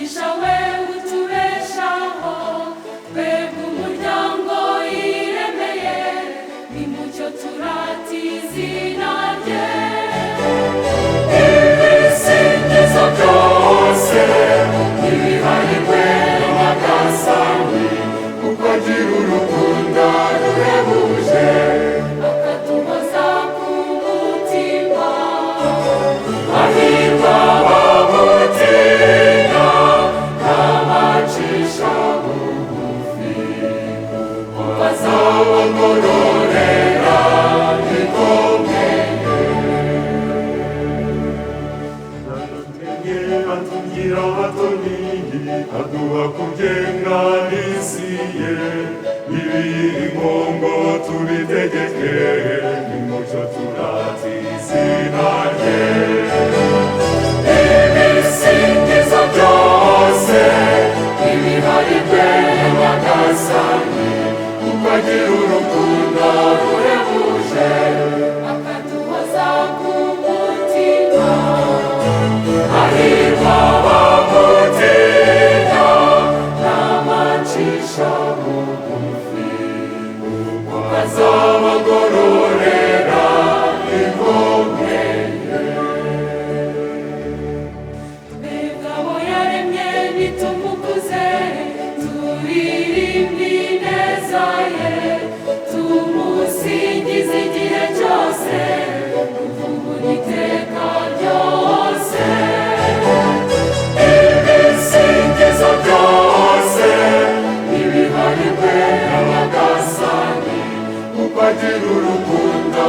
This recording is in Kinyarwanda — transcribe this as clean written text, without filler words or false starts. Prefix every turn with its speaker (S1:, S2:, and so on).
S1: mugisha we utubeshaho, twebwe umuryango yiremeye, nimucyo turata izina rye. Ibisingizo byose nibihariwe Nyagasani, kuko agira urukundo ruhebuje, akaduhoza ku mutima. Hahirwa abamutinya n'abacisha bugufi, kuko azabagororera bikomeye. Atugira abatoni, aduha kugenga n'isi ye, ibiyirimo ngo tubitegeke, nimucyo turata izina rye. Ibisingizo byose nibihariwe Nyagasani, kuko agira urukundo ruhebuje, akaduhoza ku mutima. Hahirwa abamutinya n'abacisha bugufi, kuko azabagororera bikomeye. Twebwe abo yaremye nitumukuze, turirimbe ineza ye, tumusingize igihe cyose, tuvuga iteka ryose. Ibisingizo byose nibihariwe Nyagasani, kuko agira urukundo